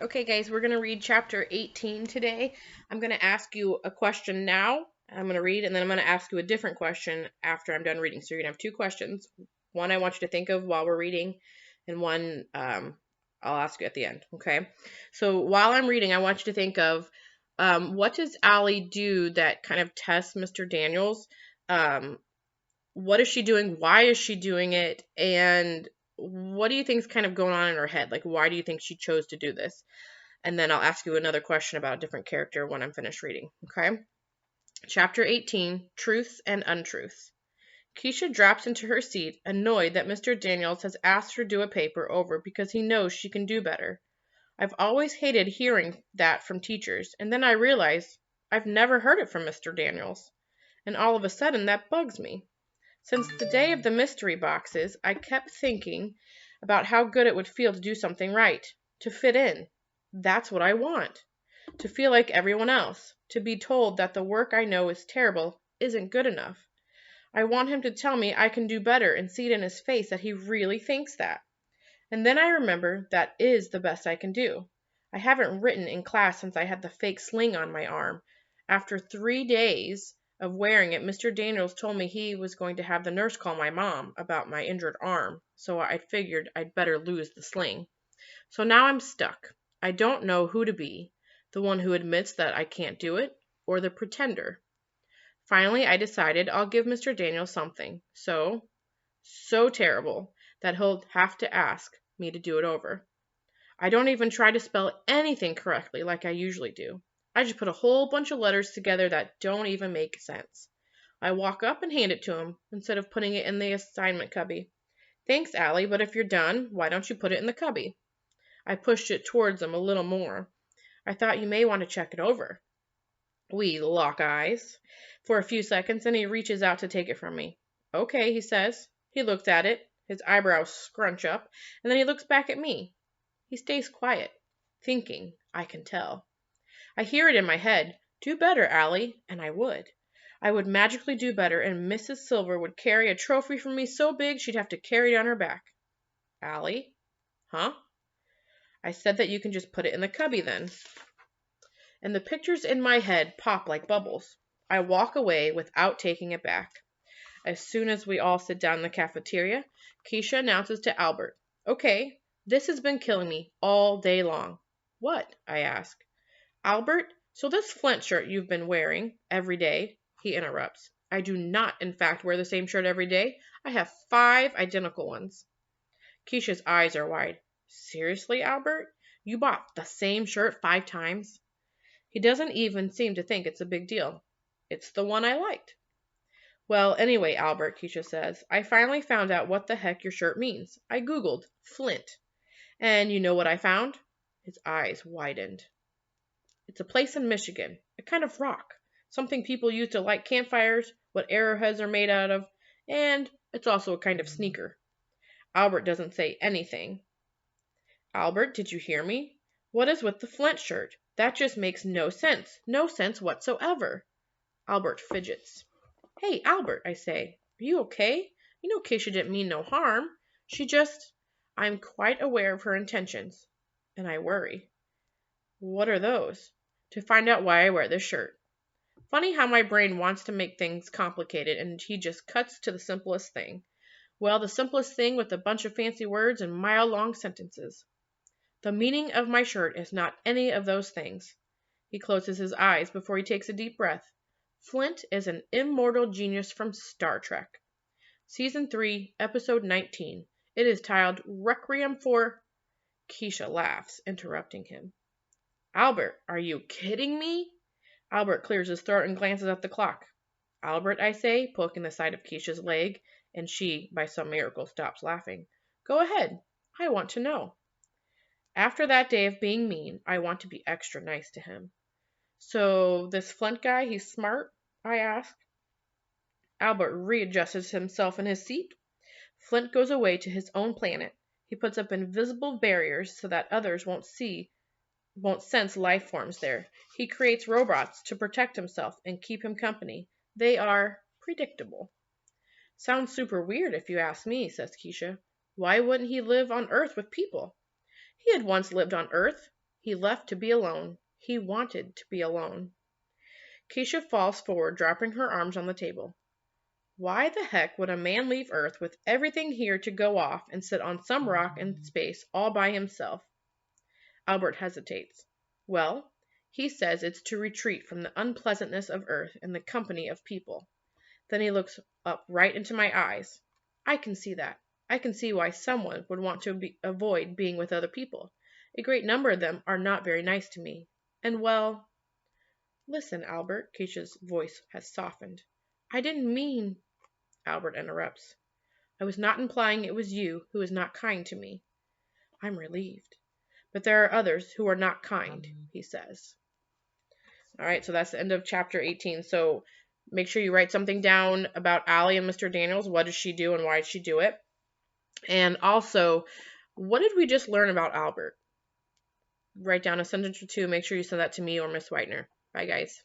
Okay, guys, we're going to read chapter 18 today. I'm going to ask you a question now. I'm going to read, and then I'm going to ask you a different question after I'm done reading. So you're going to have two questions. One I want you to think of while we're reading, and one I'll ask you at the end. Okay? So while I'm reading, I want you to think of what does Allie do that kind of tests Mr. Daniels? What is she doing? Why is she doing it? And what do you think is kind of going on in her head? Like, why do you think she chose to do this? And then I'll ask you another question about a different character when I'm finished reading. Okay? Chapter 18, Truths and Untruths. Keisha drops into her seat, annoyed that Mr. Daniels has asked her to do a paper over because he knows she can do better. I've always hated hearing that from teachers, and then I realize I've never heard it from Mr. Daniels. And all of a sudden, that bugs me. Since the day of the mystery boxes, I kept thinking about how good it would feel to do something right, to fit in. That's what I want. To feel like everyone else. To be told that the work I know is terrible isn't good enough. I want him to tell me I can do better and see it in his face that he really thinks that. And then I remember that is the best I can do. I haven't written in class since I had the fake sling on my arm. After 3 days of wearing it, Mr. Daniels told me he was going to have the nurse call my mom about my injured arm, so I figured I'd better lose the sling. So now I'm stuck. I don't know who to be, the one who admits that I can't do it, or the pretender. Finally, I decided I'll give Mr. Daniels something so terrible that he'll have to ask me to do it over. I don't even try to spell anything correctly like I usually do. I just put a whole bunch of letters together that don't even make sense. I walk up and hand it to him instead of putting it in the assignment cubby. Thanks, Allie, but if you're done, why don't you put it in the cubby? I pushed it towards him a little more. I thought you may want to check it over. We lock eyes for a few seconds, and he reaches out to take it from me. Okay, he says. He looks at it. His eyebrows scrunch up, and then he looks back at me. He stays quiet, thinking, I can tell. I hear it in my head. Do better, Allie, and I would. I would magically do better, and Mrs. Silver would carry a trophy for me so big she'd have to carry it on her back. Allie? Huh? I said that you can just put it in the cubby then. And the pictures in my head pop like bubbles. I walk away without taking it back. As soon as we all sit down in the cafeteria, Keisha announces to Albert, Okay, this has been killing me all day long. What? I ask. Albert, so this Flint shirt you've been wearing every day, he interrupts. I do not, in fact, wear the same shirt every day. I have 5 identical ones. Keisha's eyes are wide. Seriously, Albert? You bought the same shirt 5 times? He doesn't even seem to think it's a big deal. It's the one I liked. Well, anyway, Albert, Keisha says, I finally found out what the heck your shirt means. I Googled Flint. And you know what I found? His eyes widened. It's a place in Michigan, a kind of rock, something people use to light campfires, what arrowheads are made out of, and it's also a kind of sneaker. Albert doesn't say anything. Albert, did you hear me? What is with the Flint shirt? That just makes no sense. No sense whatsoever. Albert fidgets. Hey, Albert, I say. Are you okay? You know Keisha didn't mean no harm. She just... I'm quite aware of her intentions. And I worry. What are those? To find out why I wear this shirt. Funny how my brain wants to make things complicated and he just cuts to the simplest thing. Well, the simplest thing with a bunch of fancy words and mile-long sentences. The meaning of my shirt is not any of those things. He closes his eyes before he takes a deep breath. Flint is an immortal genius from Star Trek. Season 3, Episode 19. It is titled Requiem for... Keisha laughs, interrupting him. Albert, are you kidding me? Albert clears his throat and glances at the clock. Albert, I say, poking the side of Keisha's leg, and she, by some miracle, stops laughing. Go ahead. I want to know. After that day of being mean, I want to be extra nice to him. So, this Flint guy, he's smart? I ask. Albert readjusts himself in his seat. Flint goes away to his own planet. He puts up invisible barriers so that others won't sense life forms there. He creates robots to protect himself and keep him company. They are predictable. Sounds super weird if you ask me, says Keisha. Why wouldn't he live on Earth with people? He had once lived on Earth. He left to be alone. He wanted to be alone. Keisha falls forward, dropping her arms on the table. Why the heck would a man leave Earth with everything here to go off and sit on some rock in space all by himself? Albert hesitates. Well, he says it's to retreat from the unpleasantness of Earth in the company of people. Then he looks up right into my eyes. I can see that. I can see why someone would want to avoid being with other people. A great number of them are not very nice to me. And well... Listen, Albert, Keisha's voice has softened. I didn't mean... Albert interrupts. I was not implying it was you who is not kind to me. I'm relieved. But there are others who are not kind, he says. All right, so that's the end of chapter 18. So make sure you write something down about Allie and Mr. Daniels. What does she do and why did she do it? And also, what did we just learn about Albert? Write down a sentence or two. Make sure you send that to me or Miss Whitener. Bye, guys.